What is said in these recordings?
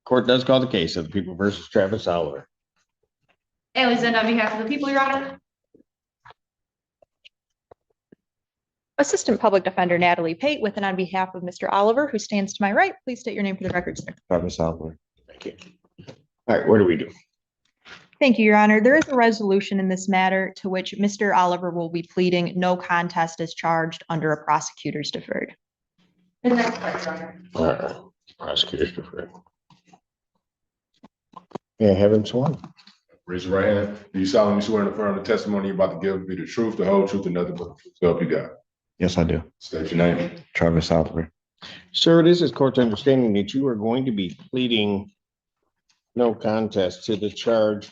Court does call the case of the people versus Travis Oliver. Alexander, on behalf of the people, Your Honor. Assistant Public Defender Natalie Pate with and on behalf of Mr. Oliver, who stands to my right, please state your name for the record, sir. Travis Oliver. Thank you. All right, what do we do? Thank you, Your Honor. There is a resolution in this matter to which Mr. Oliver will be pleading no contest as charged under a prosecutor's deferred. And that's correct, Your Honor. Prosecutor's deferred. Yeah, have him sworn. Raise your right hand. Do you solemnly swear and affirm the testimony you're about to give be the truth, the whole truth, and nothing but the truth? So help you God. Yes, I do. State your name. Travis Oliver. Sir, it is this court's understanding that you are going to be pleading no contest to the charge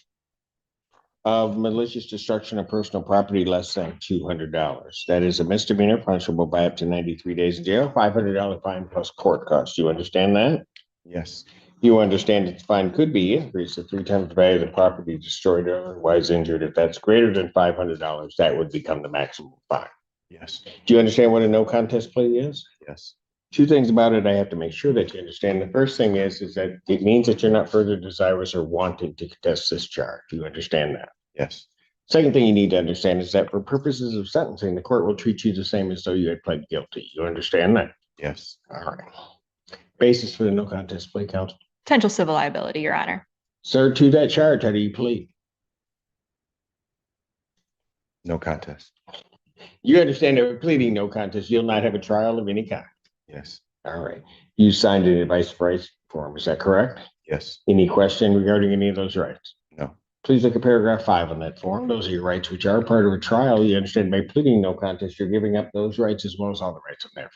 of malicious destruction of personal property less than $200. That is a misdemeanor punishable by up to 93 days in jail, $500 fine plus court costs. You understand that? Yes. You understand that the fine could be increased to 3 times the value of the property destroyed or otherwise injured. If that's greater than $500, that would become the maximum fine. Yes. Do you understand what a no contest plea is? Yes. 2 things about it I have to make sure that you understand. The first thing is that it means that you're not further desirous or wanting to contest this charge. Do you understand that? Yes. Second thing you need to understand is that for purposes of sentencing, the court will treat you the same as though you had pled guilty. You understand that? Yes. All right. Basis for the no contest plea, counsel. Potential civil liability, Your Honor. Sir, to that charge, how do you plead? No contest. You understand that with pleading no contest, you'll not have a trial of any kind. Yes. All right. You signed an advice of rights form. Is that correct? Yes. Any question regarding any of those rights? No. Please look at paragraph 5 on that form. Those are your rights, which are part of a trial. You understand by pleading no contest, you're giving up those rights as well as all the rights on there.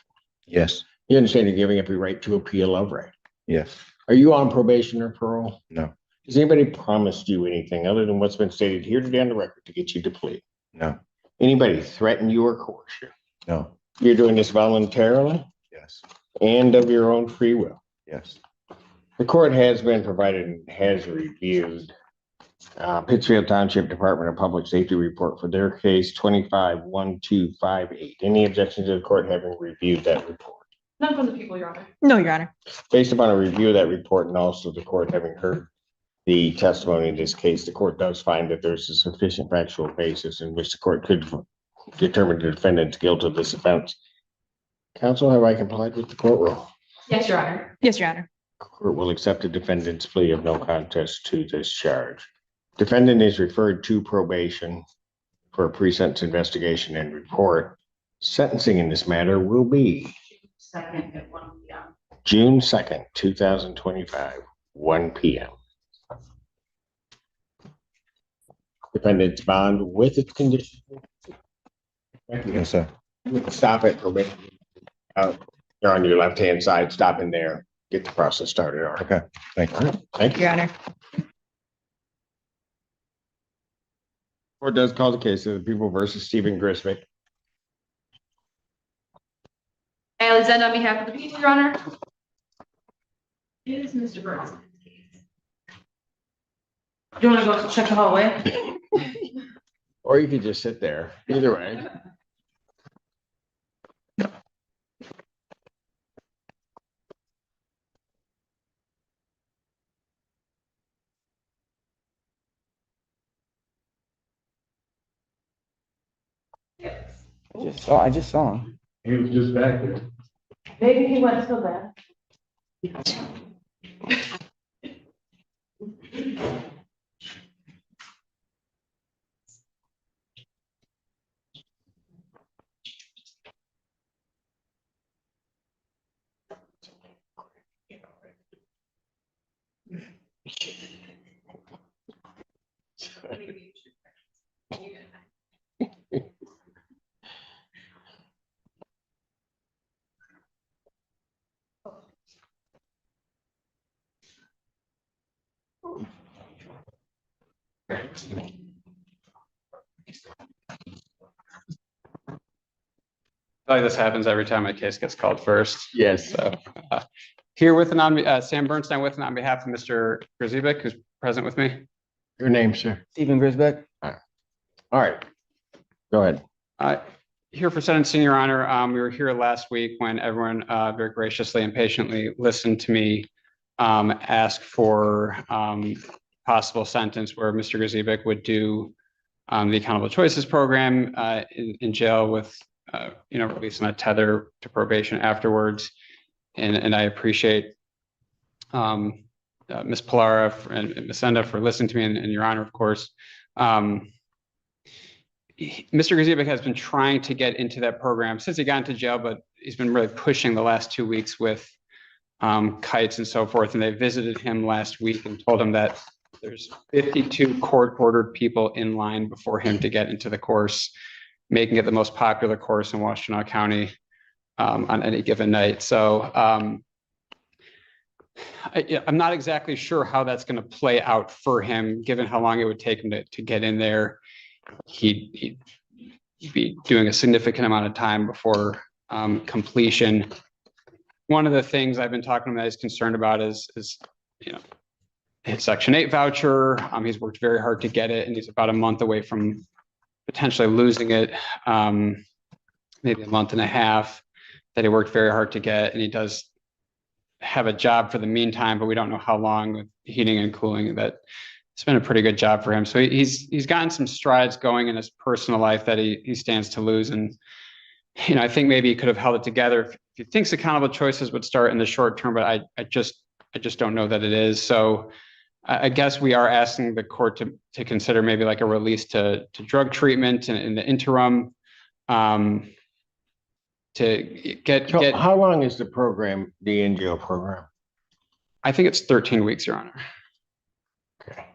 Yes. You understand you're giving up your right to appeal of right. Yes. Are you on probation or parole? No. Has anybody promised you anything other than what's been stated here today on the record to get you to plead? No. Anybody threaten you or coerce you? No. You're doing this voluntarily Yes. and of your own free will. Yes. The court has been provided and has reviewed Pittsfield Township Department of Public Safety report for their case 25-1258. Any objection to the court having reviewed that report? None from the people, Your Honor. No, Your Honor. Based upon a review of that report and also the court having heard the testimony in this case, the court does find that there's a sufficient factual basis in which the court could determine the defendant's guilt of this offense. Counsel, have I complied with the court rule? Yes, Your Honor. Yes, Your Honor. Court will accept the defendant's plea of no contest to this charge. Defendant is referred to probation for a pre-sentence investigation and report. Sentencing in this matter will be Second at 1 p.m. June 2nd, 2025, 1 p.m. Defendant's bond with its condition. Yes, sir. Stop at probation. You're on your left-hand side, stop in there, get the process started. All right. Okay. Thank you. All right. Thank you. Your Honor. Court does call the case of the people versus Stephen Grisvick. Alexander, on behalf of the people, Your Honor. Is Mr. Burns. Do you want to go check the hallway? Or you could just sit there, either way. I just saw him. He was just back there. Maybe he went so bad. Like this happens every time a case gets called first. Yes. So here with and on Sam Bernstein with and on behalf of Mr. Grzebek, who's present with me. Your name, sir. Stephen Grisbeck. All right. Go ahead. Here for sentencing, Your Honor. We were here last week when everyone very graciously and patiently listened to me ask for possible sentence where Mr. Grzebek would do the accountable choices program in jail with release on a tether to probation afterwards. And I appreciate Ms. Pilara and Ms. Senda for listening to me, and Your Honor, of course. Mr. Grzebek has been trying to get into that program since he got into jail, but he's been really pushing the last 2 weeks with kites and so forth. And they visited him last week and told him that there's 52 court-ordered people in line before him to get into the course, making it the most popular course in Washtenaw County on any given night. So I'm not exactly sure how that's going to play out for him, given how long it would take him to get in there. He'd be doing a significant amount of time before completion. One of the things I've been talking to him that he's concerned about is his Section 8 voucher. He's worked very hard to get it, and he's about a month away from potentially losing it. Maybe a month and a half that he worked very hard to get, and he does have a job for the meantime, but we don't know how long with heating and cooling. That it's been a pretty good job for him. So he's gotten some strides going in his personal life that he stands to lose. And I think maybe he could have held it together if he thinks accountable choices would start in the short term, but I just don't know that it is. So I guess we are asking the court to consider maybe like a release to drug treatment in the interim. To get How long is the program, the in-jail program? I think it's 13 weeks, Your Honor. Okay.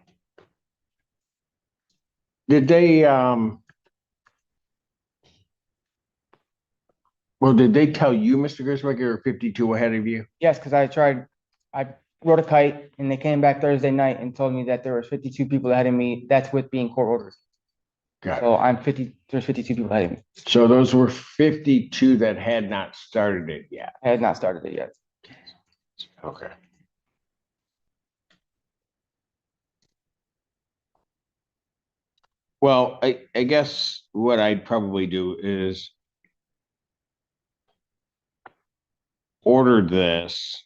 Did they, did they tell you, Mr. Griswold, you were 52 ahead of you? Yes, because I wrote a kite and they came back Thursday night and told me that there was 52 people ahead of me. That's with being court ordered. Got it. So there's 52 people ahead of me. So those were 52 that had not started it yet. I had not started it yet. Okay. Well, I guess what I'd probably do is order this.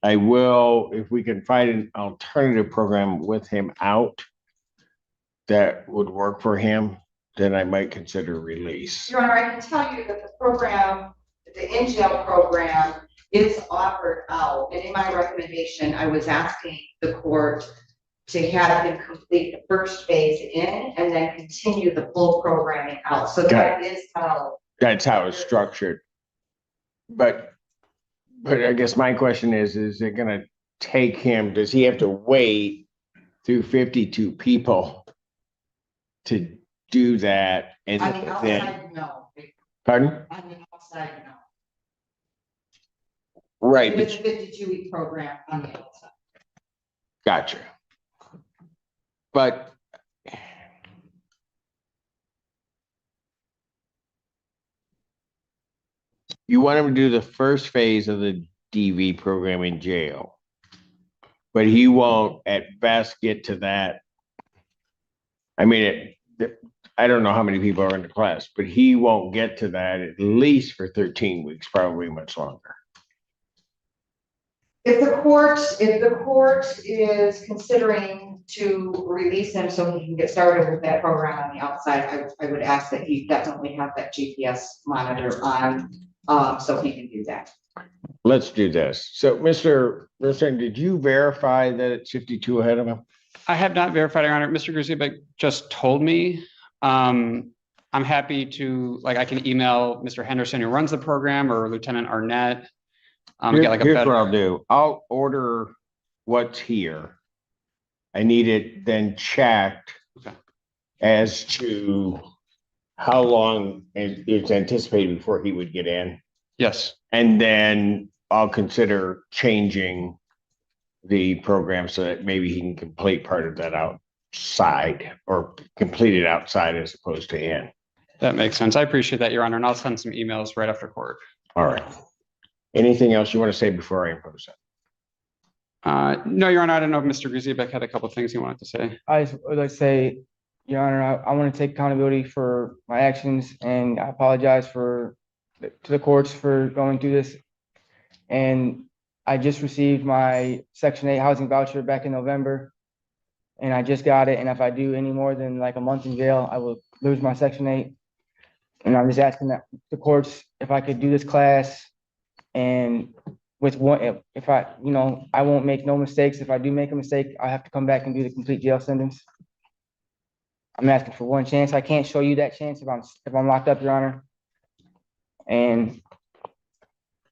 I will, if we can find an alternative program with him out that would work for him, then I might consider release. Your Honor, I can tell you that the program, the in-jail program is offered out. And in my recommendation, I was asking the court to have him complete the first phase in and then continue the full programming out. So that is how. That's how it's structured. But I guess my question is it gonna take him, does he have to wait through 52 people to do that? And On the then, outside, no. pardon? On the outside, no. Right, It's a but 52-week program on the outside. gotcha. But you want him to do the first phase of the DV program in jail, but he won't at best get to that. I mean, I don't know how many people are in the class, but he won't get to that at least for 13 weeks, probably much longer. If the court is considering to release him so he can get started with that program on the outside, I would ask that he definitely have that GPS monitor on, so he can do that. Let's do this. So, Mr. Wilson, did you verify that it's 52 ahead of him? I have not verified, Your Honor. Mr. Grzebek just told me. I'm happy to, I can email Mr. Henderson, who runs the program, or Lieutenant Arnett. Get like a Here's better. what I'll do. I'll order what's here. I need it then checked Okay. as to how long it's anticipated before he would get in. Yes. And then I'll consider changing the program so that maybe he can complete part of that outside, or complete it outside as opposed to in. That makes sense. I appreciate that, Your Honor, and I'll send some emails right after court. All right. Anything else you want to say before I impose that? No, Your Honor, I don't know if Mr. Grzebek had a couple of things he wanted to say. I just would like to say, Your Honor, I want to take accountability for my actions, and I apologize to the courts for going through this. And I just received my Section 8 housing voucher back in November. And I just got it, and if I do any more than like a month in jail, I will lose my Section 8. And I'm just asking that the courts, if I could do this class, and with one, if I, I won't make no mistakes. If I do make a mistake, I have to come back and do the complete jail sentence. I'm asking for one chance. I can't show you that chance if I'm locked up, Your Honor. And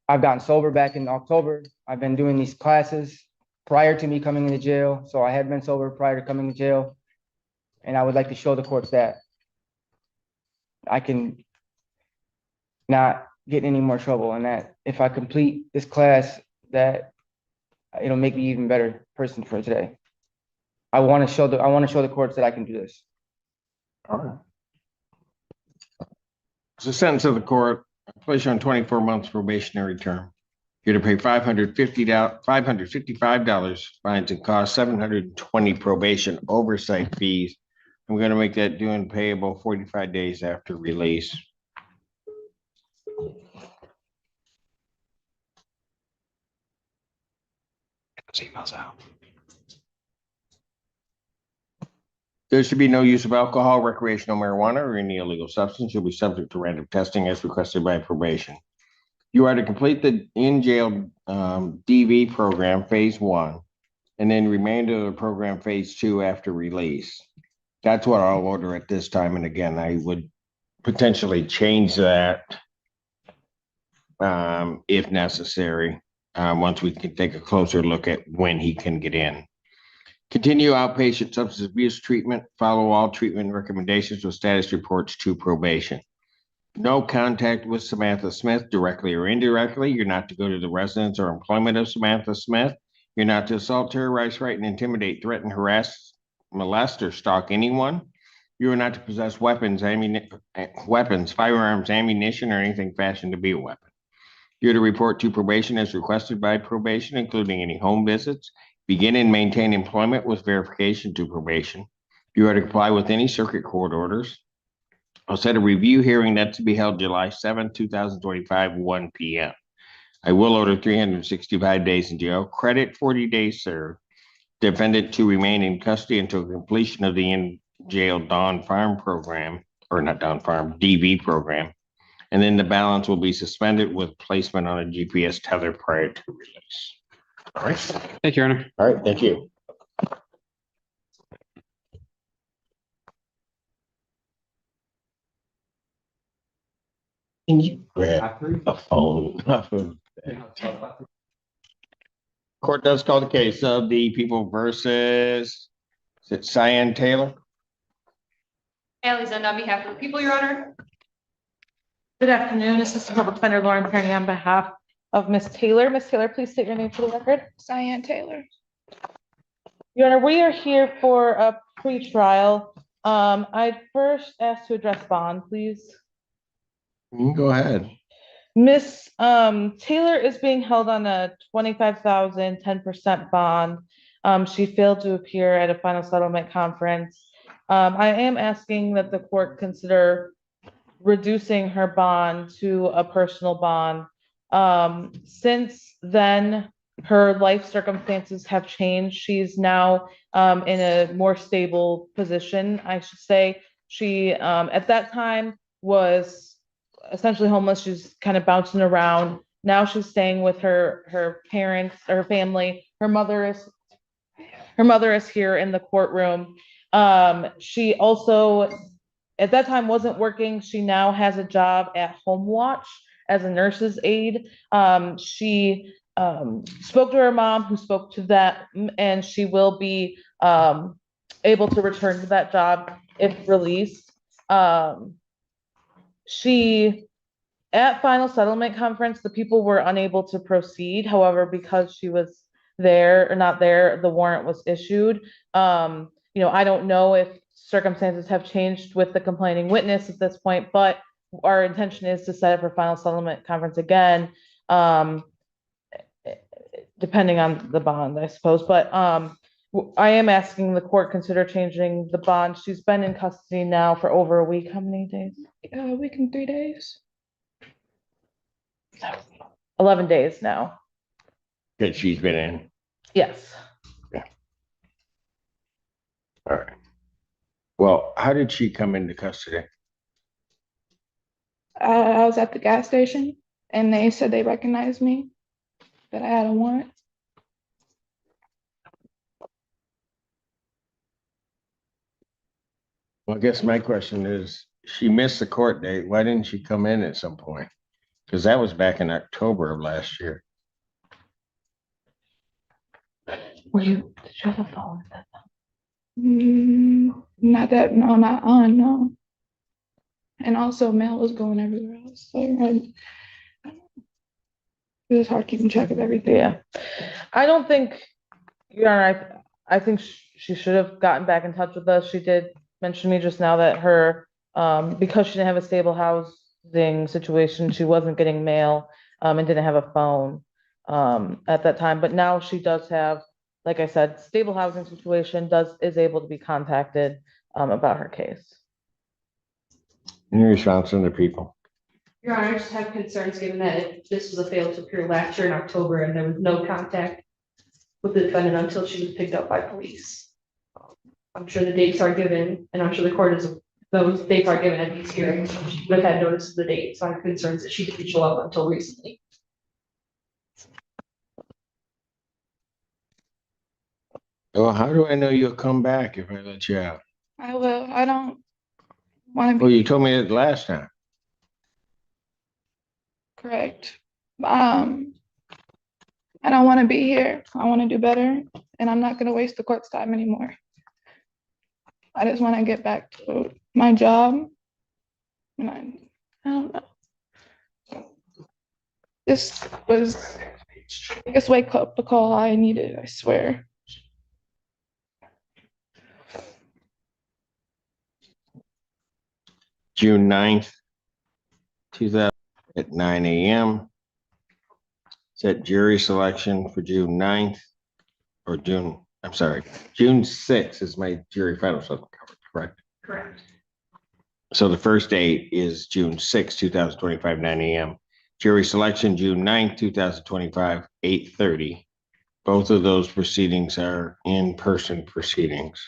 I've gotten sober back in October. I've been doing these classes prior to me coming into jail, so I had been sober prior to coming to jail. And I would like to show the courts that I can not get in any more trouble, and that if I complete this class, that it'll make me an even better person for today. I want to show the courts that I can do this. All right. It's a sentence of the court, place you on 24 months probationary term. You're to pay $555 fines and costs, 720 probation oversight fees. I'm going to make that due and payable 45 days after release. Those emails out. There should be no use of alcohol, recreational marijuana, or any illegal substance. You'll be subject to random testing as requested by probation. You are to complete the in-jail DV program, phase 1, and then remainder of the program, phase 2, after release. That's what I'll order at this time. And again, I would potentially change that if necessary, once we can take a closer look at when he can get in. Continue outpatient substance abuse treatment. Follow all treatment recommendations with status reports to probation. No contact with Samantha Smith, directly or indirectly. You're not to go to the residence or employment of Samantha Smith. You're not to assault, terrorize, frighten, intimidate, threaten, harass, molest, or stalk anyone. You are not to possess weapons, firearms, ammunition, or anything fashioned to be a weapon. You're to report to probation as requested by probation, including any home visits. Begin and maintain employment with verification to probation. You are to comply with any circuit court orders. I'll set a review hearing that's to be held July 7th, 2025, 1 p.m. I will order 365 days in jail, credit 40 days served. Defendant to remain in custody until completion of the in-jail Dawn Farm program, or not Dawn Farm, DV program. And then the balance will be suspended with placement on a GPS tether prior to release. All right. Thank you, Your Honor. All right, thank you. Can you grab a phone? Court does call the case of the people versus, is it Cyan Taylor? Allie Zend on behalf of the people, Your Honor. Good afternoon. Assistant Public Defender Lauren Kearney on behalf of Ms. Taylor. Ms. Taylor, please state your name for the record. Cyan Taylor. Your Honor, we are here for a pretrial. I'd first ask to address bond, please. You can go ahead. Miss Taylor is being held on a $25,000, 10% bond. She failed to appear at a final settlement conference. I am asking that the court consider reducing her bond to a personal bond. Since then, her life circumstances have changed. She's now in a more stable position, I should say. She, at that time, was essentially homeless. She's kind of bouncing around. Now she's staying with her parents, or her family. Her mother is here in the courtroom. She also, at that time, wasn't working. She now has a job at Home Watch as a nurse's aide. She spoke to her mom, who spoke to that, and she will be able to return to that job if released. At final settlement conference, the people were unable to proceed. However, because she was there or not there, the warrant was issued. I don't know if circumstances have changed with the complaining witness at this point, but our intention is to set up for final settlement conference again, depending on the bond, I suppose. But I am asking the court consider changing the bond. She's been in custody now for over a week. How many days? A week and 3 days. 11 days now. that she's been in? Yes. All right. Well, how did she come into custody? I was at the gas station and they said they recognized me, that I had a warrant. Well, I guess my question is, she missed the court date. Why didn't she come in at some point? Because that was back in October of last year. Did you have a phone? Not that, no, not on, no. And also mail was going everywhere else. So it was hard keeping track of everything. Yeah. I don't think, Your Honor, I think she should have gotten back in touch with us. She did mention to me just now that her, because she didn't have a stable housing situation, she wasn't getting mail, and didn't have a phone, at that time. But now she does have, like I said, stable housing situation, is able to be contacted, about her case. Any response from the people? Your Honor, I just have concerns given that this was a failed to appear last year in October and there was no contact with the defendant until she was picked up by police. I'm sure the dates are given, and I'm sure the court is, those dates are given at these hearings. She would have had notice of the date, so I have concerns that she didn't show up until recently. Well, how do I know you'll come back if I let you out? I will. I don't want to Well, be you told me that last time. correct. I don't want to be here. I want to do better, and I'm not going to waste the court's time anymore. I just want to get back to my job. And I don't know. This was the biggest wake up call I needed, I swear. June 9th, 2000 at 9 a.m. Set jury selection for June 9th or June 6th is my jury final settlement cover, correct? Correct. So the first date is June 6, 2025, 9 a.m. Jury selection, June 9th, 2025, 8:30. Both of those proceedings are in-person proceedings.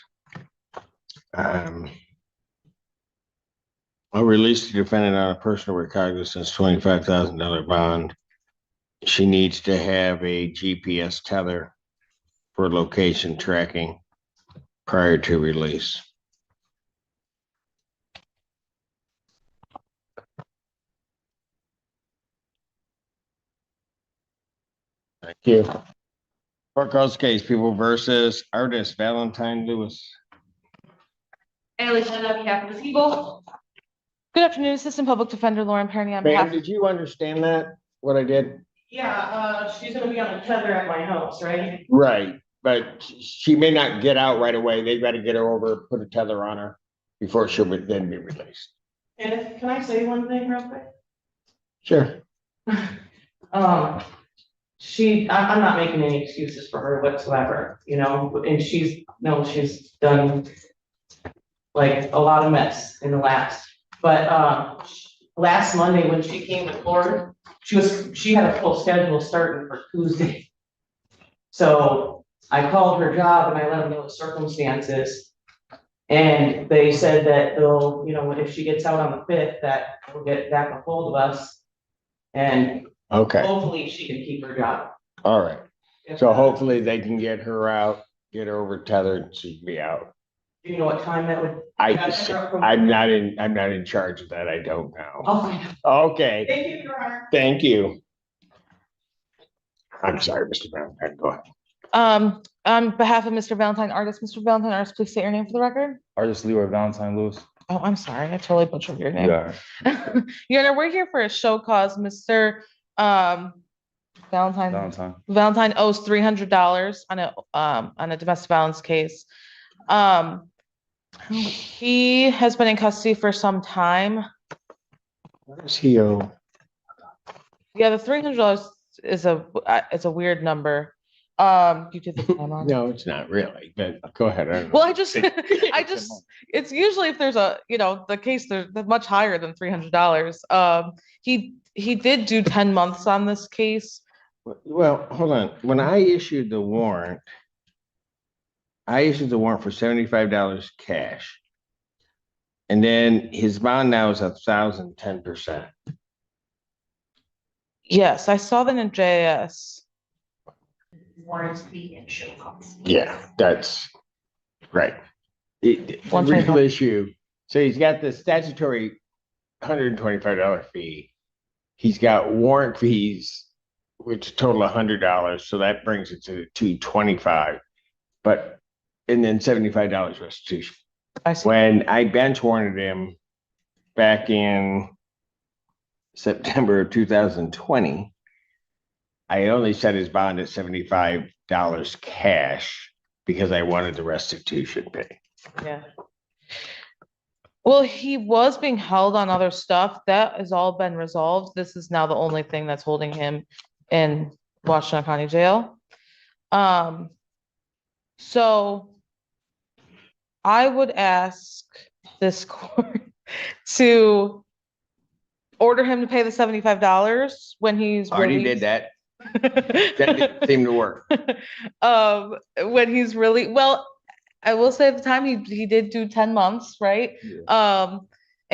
I'll release the defendant on a personal recognizance $25,000 bond. She needs to have a GPS tether for location tracking prior to release. Thank you. Court calls case People versus Artist Valentine Lewis. Alice, on behalf of the people. Good afternoon, Assistant Public Defender Lauren Perny on Ma'am, behalf. did you understand that, what I did? Yeah, she's gonna be on a tether at my house, right? Right, but she may not get out right away. They've got to get her over, put a tether on her before she'll then be released. And can I say one thing real quick? Sure. I'm not making any excuses for her whatsoever, you know, and she's done like a lot of mess in the last, but, last Monday when she came to court, she had a full schedule starting for Tuesday. So I called her job and I let them know the circumstances. And they said that they'll, you know, if she gets out on the 5th, that we'll get back a hold of us. And Okay, hopefully she can keep her job. all right. So hopefully they can get her out, get her over tethered, and she can be out. Do you know what time that would? I'm not in charge of that. I don't know. I'll find out. Okay, Thank you, Your Honor. thank you. I'm sorry, Mr. Valentine, go ahead. On behalf of Mr. Valentine Artist, Mr. Valentine Artist, please state your name for the record. Artist Leroy Valentine Lewis. Oh, I'm sorry, I totally butchered your name. Yeah. Your Honor, we're here for a show cause. Mr. Valentine owes $300 on a domestic violence case. He has been in custody for some time. What does he owe? Yeah, the $300 is a weird number. You did the time on. No, it's not really, but go ahead. I don't know. Well, it's usually if there's the case, they're much higher than $300. He did do 10 months on this case. Well, hold on. When I issued the warrant, I issued the warrant for $75 cash. And then his bond now is 1,010%. Yes, I saw that in JS. Warrants fee and show costs. Yeah, that's right. The One real twenty-five. issue, so he's got the statutory $125 fee. He's got warrant fees, which total $100, so that brings it to $225. But, and then $75 restitution. I see. When I bench warranted him back in September of 2020, I only set his bond at $75 cash because I wanted the restitution pay. Yeah. Well, he was being held on other stuff. That has all been resolved. This is now the only thing that's holding him in Washington County Jail. So I would ask this court to order him to pay the $75 when he's Already released. did that. That didn't seem to work. When he's really, well, I will say at the time he did do 10 months, right? And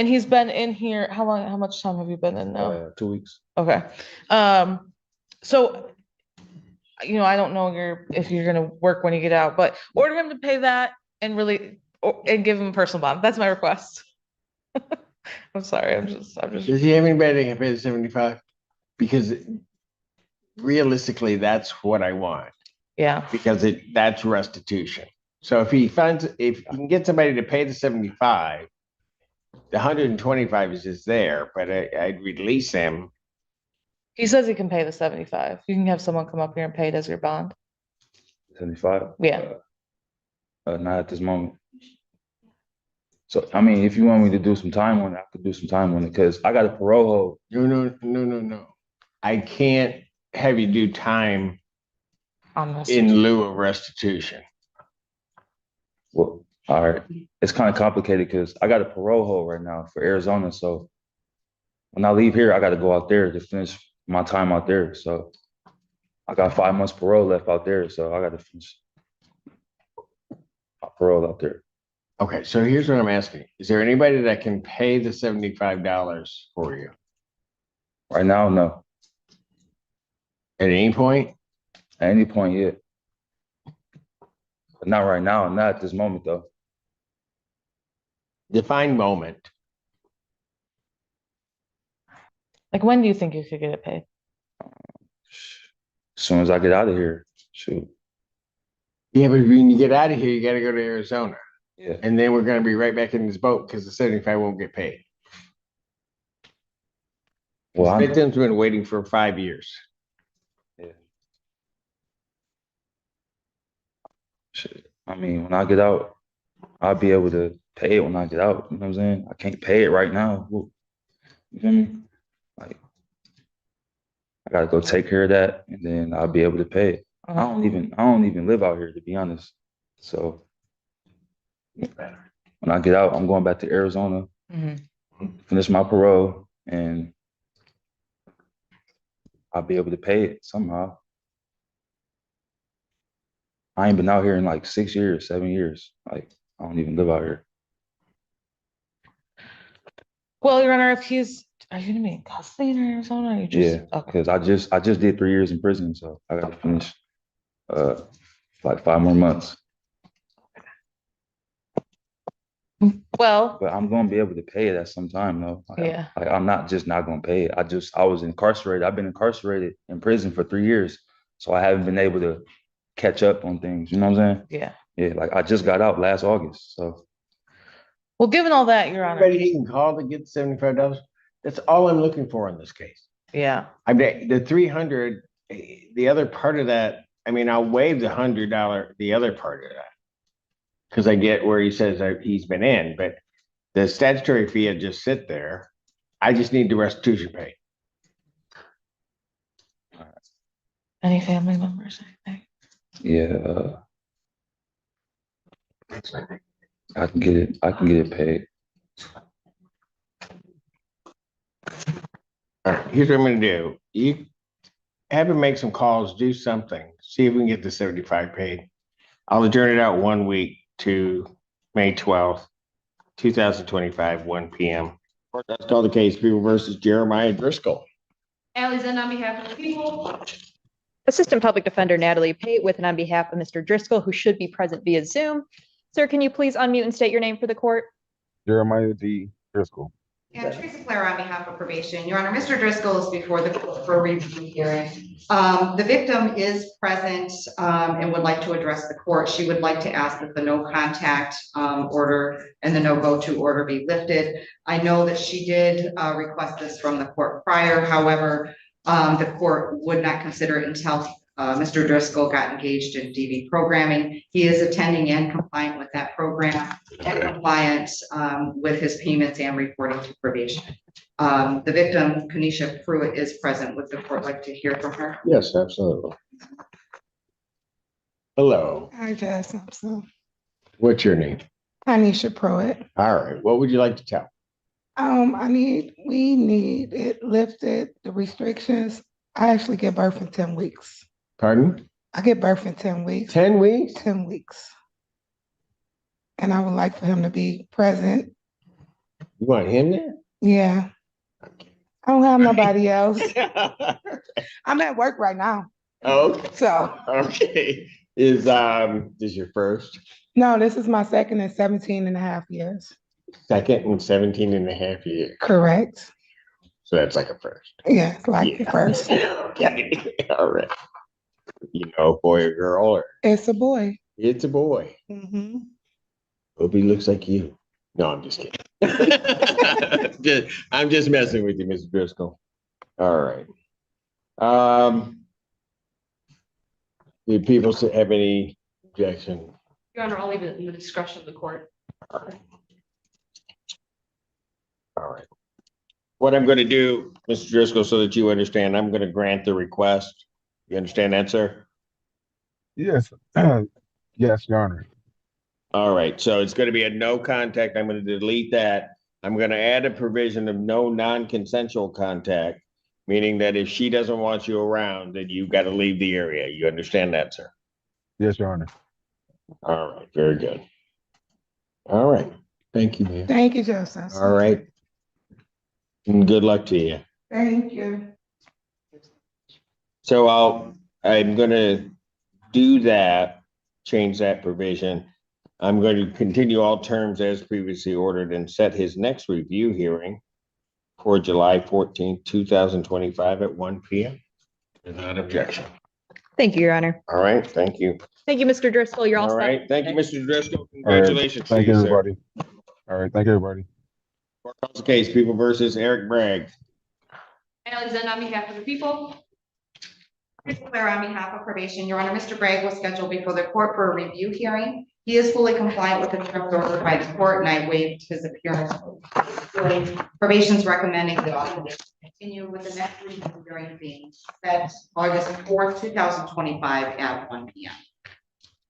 he's been in here, how much time have you been in now? 2 weeks. Okay. So, I don't know if you're gonna work when you get out, but order him to pay that and really, and give him a personal bond. That's my request. I'm sorry, I'm just. Does he have anybody that can pay the 75? Because realistically, that's what I want, Yeah, because that's restitution. So if he can get somebody to pay the 75, the 125 is just there, but I'd release him. he says he can pay the 75. You can have someone come up here and pay it as your bond. 75. Yeah. Not at this moment. So, I mean, if you want me to do some time on it, I could do some time on it because I got a parole hold. No. I can't have you do time On this. in lieu of restitution. Well, all right. It's kind of complicated because I got a parole hold right now for Arizona. So when I leave here, I got to go out there to finish my time out there. So I got 5 months parole left out there. So I got to finish my parole out there. Okay, so here's what I'm asking. Is there anybody that can pay the $75 for you Right now, no. at any point? At any point yet. But not right now, not at this moment though. Define moment. Like, when do you think you could get it paid? As soon as I get out of here, shoot. Yeah, but when you get out of here, you gotta go to Arizona. Yeah. And then we're gonna be right back in this boat because the 75 won't get paid. Well, The I'm, victim's been waiting for 5 years. shit. I mean, when I get out, I'll be able to pay it when I get out. You know what I'm saying? I can't pay it right now. Well, you feel me? Like, I gotta go take care of that, and then I'll be able to pay it. I don't even live out here, to be honest. So when I get out, I'm going back to Arizona, Mhm. finish my parole, and I'll be able to pay it somehow. I ain't been out here in like 6 years, 7 years. Like, I don't even live out here. Well, Your Honor, are you gonna be in custody in Arizona? Or you just, Yeah, okay. because I just did 3 years in prison, so I gotta finish like 5 more months. Well, But I'm gonna be able to pay it at some time though. yeah, Like, I'm not just not gonna pay it. I was incarcerated. I've been incarcerated in prison for 3 years, so I haven't been able to catch up on things. You know what I'm saying? yeah. Yeah, like I just got out last August, so Well, given all that, Your Honor, Anybody he can call to get $75? That's all I'm looking for in this case. yeah, I mean, the 300, the other part of that, I mean, I'll waive the $100, the other part of that. Because I get where he says that he's been in, but the statutory fee would just sit there. I just need the restitution paid. any family members, anything? yeah, I can get it paid. All right, here's what I'm gonna do. You have him make some calls, do something, see if we can get the 75 paid. I'll adjourn it out 1 week to May 12th, 2025, 1 p.m. Let's call the case, people versus Jeremiah Driscoll. Alexander on behalf of the people. Assistant Public Defender Natalie Pate with and on behalf of Mr. Driscoll, who should be present via Zoom. Sir, can you please unmute and state your name for the court? Jeremiah D. Driscoll. And Teresa Claire on behalf of probation. Your Honor, Mr. Driscoll is before the court for a review hearing. The victim is present and would like to address the court. She would like to ask that the no contact order and the no go to order be lifted. I know that she did request this from the court prior. However, the court would not consider it until Mr. Driscoll got engaged in DV programming. He is attending and compliant with that program and compliant with his payments and reporting to probation. The victim, Kanisha Pruitt, is present. Would the court like to hear from her? Yes, absolutely. Hello, Hi, Judge Simpson. what's your name? Anisha Pruitt. All right, what would you like to tell? We need it lifted, the restrictions. I actually get birth in 10 weeks. Pardon? I get birth in 10 weeks. 10 weeks? 10 weeks. And I would like for him to be present. You want him there? Yeah. I don't have nobody else. I'm at work right now. Okay, So, okay. Is this your first? no, this is my second in 17 and a half years. Second and 17 and a half years. Correct. So that's like a first. Yeah, it's like the Yeah. first. Okay, all right. You know, boy or girl, or It's a boy. it's a boy. Mhm. Hope he looks like you. No, I'm just kidding. I'm just messing with you, Mr. Driscoll. All right. Do people have any objection? Your Honor, I'll leave it in the discretion of the court. All right. What I'm going to do, Mr. Driscoll, so that you understand, I'm going to grant the request. You understand that, sir? Yes, yes, Your Honor. All right, so it's going to be a no contact. I'm going to delete that. I'm going to add a provision of no non-consensual contact, meaning that if she doesn't want you around, then you've got to leave the area. You understand that, sir? Yes, Your Honor. All right, very good. All right, thank you, man. Thank you, Joseph. All right. And good luck to you. Thank you. So I'm gonna do that, change that provision. I'm going to continue all terms as previously ordered and set his next review hearing for July 14th, 2025 at 1 p.m. Without objection. Thank you, Your Honor. All right, thank you. Thank you, Mr. Driscoll. You're all All set. right, thank you, Mr. Driscoll. All right, Congratulations to thank you, you, sir. everybody. All right, thank you, everybody. Court calls the case, People versus Eric Bragg. Alexander on behalf of the people. Teresa Claire on behalf of probation. Your Honor, Mr. Bragg was scheduled before the court for a review hearing. He is fully compliant with the terms ordered by the court, and I waived his appearance. Probation's recommending that all conditions continue with the next review hearing being set August 4th, 2025 at 1 p.m.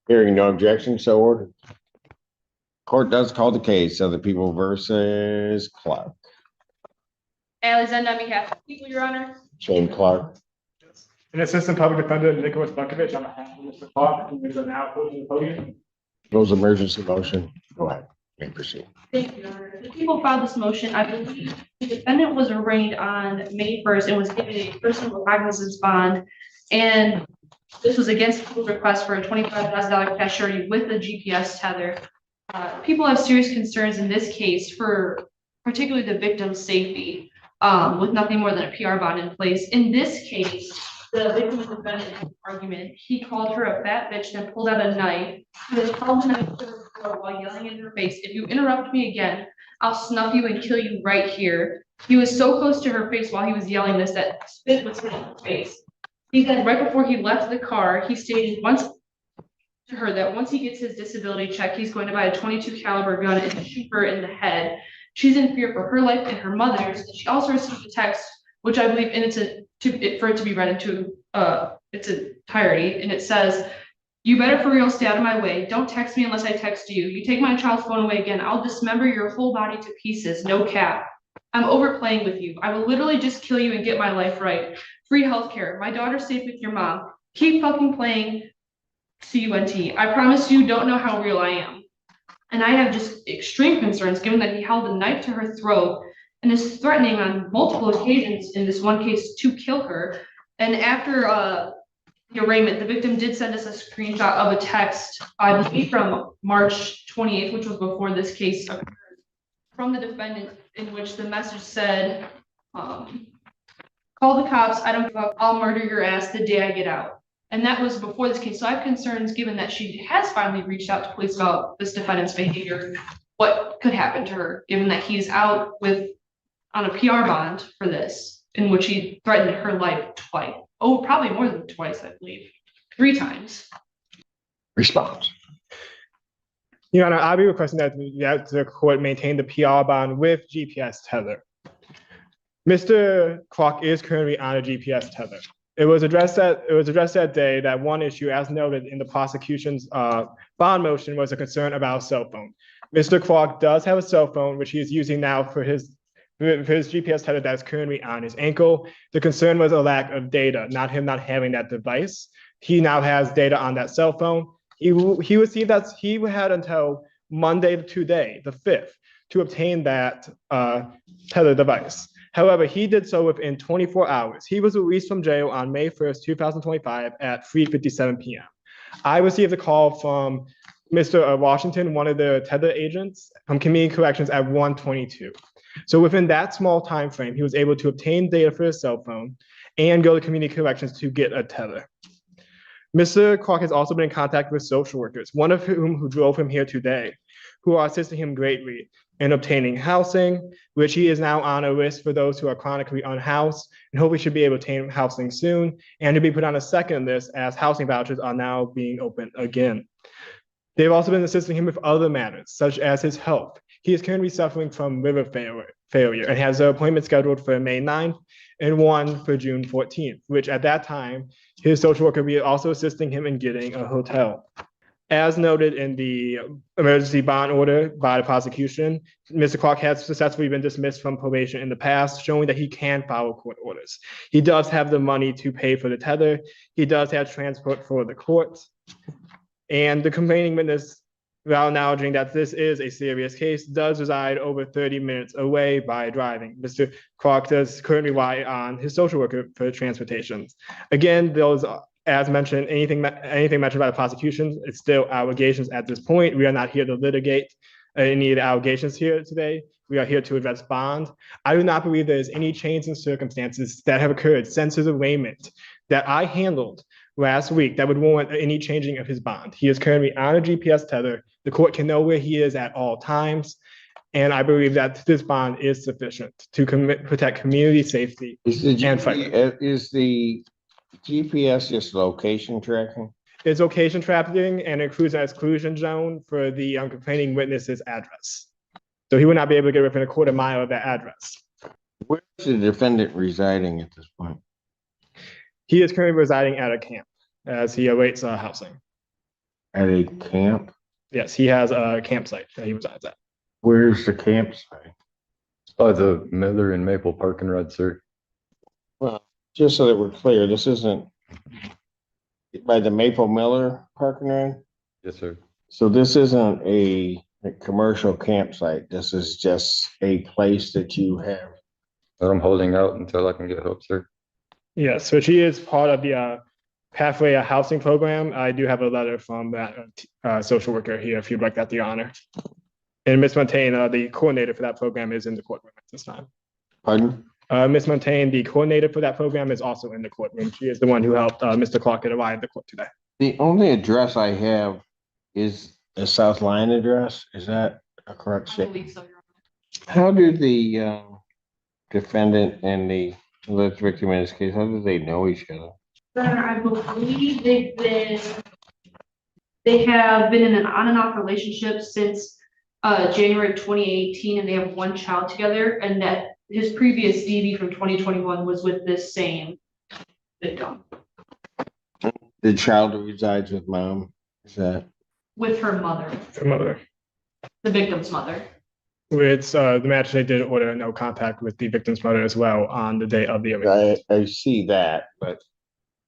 Hearing no objection, so ordered. Court does call the case of the People versus Clark. Alexander on behalf of the people, Your Honor. Shane Clark. And Assistant Public Defender Nicholas Bukovich on behalf of Mr. Clark, who is now approaching the podium. Those emergency motion. Go ahead. You may proceed. Thank you, Your Honor. The people filed this motion. I believe the defendant was arraigned on May 1st and was given a personal cognizance bond. And this was against people's request for a $25,000 cash surety with a GPS tether. People have serious concerns in this case for particularly the victim's safety, with nothing more than a PR bond in place. In this case, the victim's defendant argument, he called her a fat bitch and pulled out a knife. He was held the knife to her throat while yelling in her face, "If you interrupt me again, I'll snuff you and kill you right here." He was so close to her face while he was yelling this that spit was hitting her face. He said right before he left the car, he stated once to her that once he gets his disability check, he's going to buy a .22 caliber gun and shoot her in the head. She's in fear for her life and her mother's. She also received a text, which I believe, and for it to be read into its entirety, and it says, "You better for real stay out of my way. Don't text me unless I text you. You take my child's phone away again, I'll dismember your whole body to pieces. No cap. I'm overplaying with you. I will literally just kill you and get my life right. Free healthcare. My daughter's safe with your mom. Keep fucking playing CUNT. I promise you don't know how real I am. And I have just extreme concerns given that he held a knife to her throat and is threatening on multiple occasions in this one case to kill her. And after the arraignment, the victim did send us a screenshot of a text, I believe from March 28th, which was before this case occurred, from the defendant, in which the message said, call the cops, I don't give up, I'll murder your ass the day I get out. And that was before this case. So I have concerns, given that she has finally reached out to police about this defendant's behavior, what could happen to her, given that he's out on a PR bond for this, in which he threatened her life twice. Oh, probably more than twice, I believe. 3 times. Response. Your Honor, I'll be requesting that the court maintain the PR bond with GPS tether. Mr. Clark is currently on a GPS tether. It was addressed that day that one issue, as noted in the prosecution's bond motion, was a concern about a cell phone. Mr. Clark does have a cell phone, which he is using now for his GPS tether that's currently on his ankle. The concern was a lack of data, not him not having that device. He now has data on that cell phone. He received that. He had until Monday today, the 5th, to obtain that tether device. However, he did so within 24 hours. He was released from jail on May 1st, 2025 at 3:57 p.m. I received a call from Mr. Washington, one of the tether agents from Community Corrections at 1:22. So within that small time frame, he was able to obtain data for his cell phone and go to Community Corrections to get a tether. Mr. Clark has also been in contact with social workers, one of whom drove him here today, who are assisting him greatly in obtaining housing, which he is now on a list for those who are chronically unhoused, and hopefully should be able to obtain housing soon, and to be put on a second list as housing vouchers are now being opened again. They've also been assisting him with other matters, such as his health. He is currently suffering from liver failure and has an appointment scheduled for May 9th and one for June 14th, which at that time, his social worker will be also assisting him in getting a hotel. As noted in the emergency bond order by the prosecution, Mr. Clark has successfully been dismissed from probation in the past, showing that he can follow court orders. He does have the money to pay for the tether. He does have transport for the court. And the complaining witness, while acknowledging that this is a serious case, does reside over 30 minutes away by driving. Mr. Clark does currently rely on his social worker for transportation. Again, those, as mentioned, anything mentioned by the prosecution, it's still allegations at this point. We are not here to litigate any of the allegations here today. We are here to address bond. I do not believe there is any change in circumstances that have occurred since his arraignment that I handled last week that would warrant any changing of his bond. He is currently on a GPS tether. The court can know where he is at all times. And I believe that this bond is sufficient to protect community safety. Is the GPS just location tracking? It's location tracking and includes an exclusion zone for the complaining witness's address. So he would not be able to get within a quarter mile of that address. Where is the defendant residing at this point? He is currently residing at a camp as he awaits housing. At a camp? Yes, he has a campsite that he resides at. Where's the campsite? By the Miller and Maple Park and Ride, sir. Well, just so that we're clear, this isn't by the Maple Miller Park and Ride? Yes, sir. So this isn't a commercial campsite. This is just a place that you have. I'm holding out until I can get help, sir. Yes, which he is part of the Pathway Housing Program. I do have a letter from that social worker here if you'd like that, Your Honor. And Ms. Montaigne, the coordinator for that program, is in the courtroom at this time. Pardon? Ms. Montaigne, the coordinator for that program, is also in the courtroom. She is the one who helped Mr. Clark arrive at the court today. The only address I have is a South Line address. Is that a correct I statement? believe so, Your Honor. How do the defendant and the alleged victim in this case, how do they know each other? Sir, I believe they have been in an on and off relationship since January of 2018, and they have one child together, and that his previous DV from 2021 was with this same victim. The child who resides with mom, is that? With her mother, Her mother. the victim's mother. It's, the magistrate did order no contact with the victim's mother as well on the day of the arraignment. I see that, but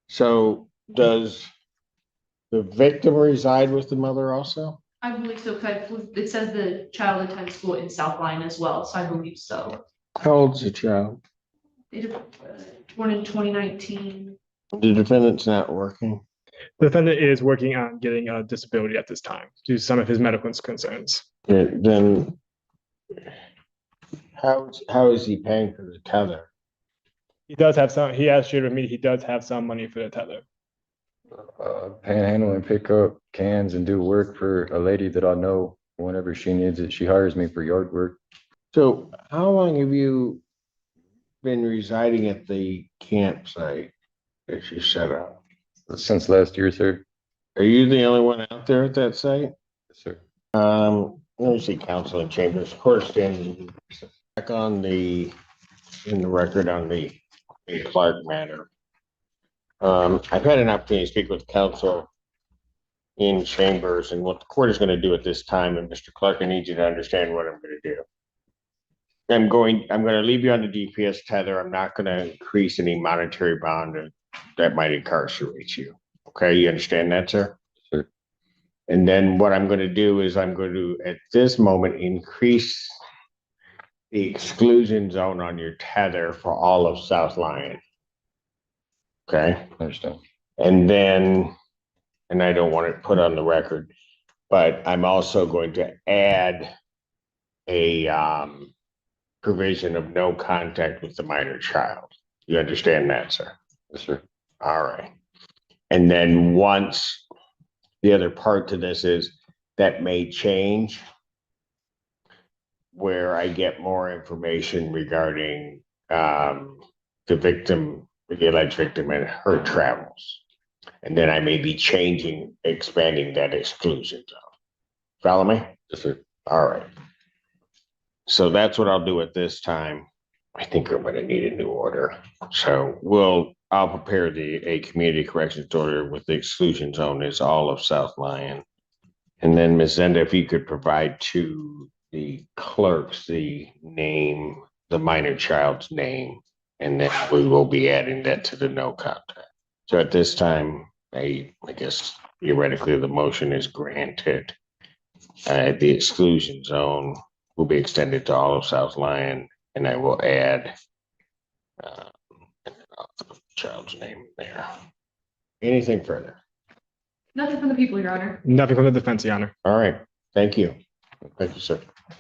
so does the victim reside with the mother also? I believe so, because it says the child attends school in South Line as well, so I believe so. How old's the child? Born in 2019. The defendant's not working. The defendant is working on getting a disability at this time due to some of his medical concerns. Then how is he paying for the tether? He does have some, he has shared with me, he does have some money for the tether. Panhandle and pick up cans and do work for a lady that I know whenever she needs it. She hires me for yard work. So how long have you been residing at the campsite that you set up? Since last year, sir. Are you the only one out there at that site? Yes, sir. Let me see, counsel in chambers, court standing back on in the record on the Clark matter. I've had an opportunity to speak with counsel in chambers, and what the court is going to do at this time, and Mr. Clark, I need you to understand what I'm going to do. I'm going to leave you on the DPS tether. I'm not going to increase any monetary bond that might incarcerate you. Okay, you understand that, sir? Sure. And then what I'm going to do is I'm going to, at this moment, increase the exclusion zone on your tether for all of South Lyon. Okay? I understand. And then, and I don't want it put on the record, but I'm also going to add a provision of no contact with the minor child. You understand that, sir? Yes, sir. All right. And then once the other part to this is that may change where I get more information regarding the victim, the alleged victim and her travels. And then I may be expanding that exclusion zone. Follow me? Yes, sir. All right. So that's what I'll do at this time. I think we're going to need a new order. So I'll prepare a community corrections order with the exclusion zone is all of South Lyon. And then Ms. Zenda, if you could provide to the clerks the name, the minor child's name, and then we will be adding that to the no contact. So at this time, I guess theoretically the motion is granted. The exclusion zone will be extended to all of South Lyon, and I will add child's name there. Anything further? Nothing from the people, Your Honor. Nothing from the defense, Your Honor. All right. Thank you. Thank you, sir.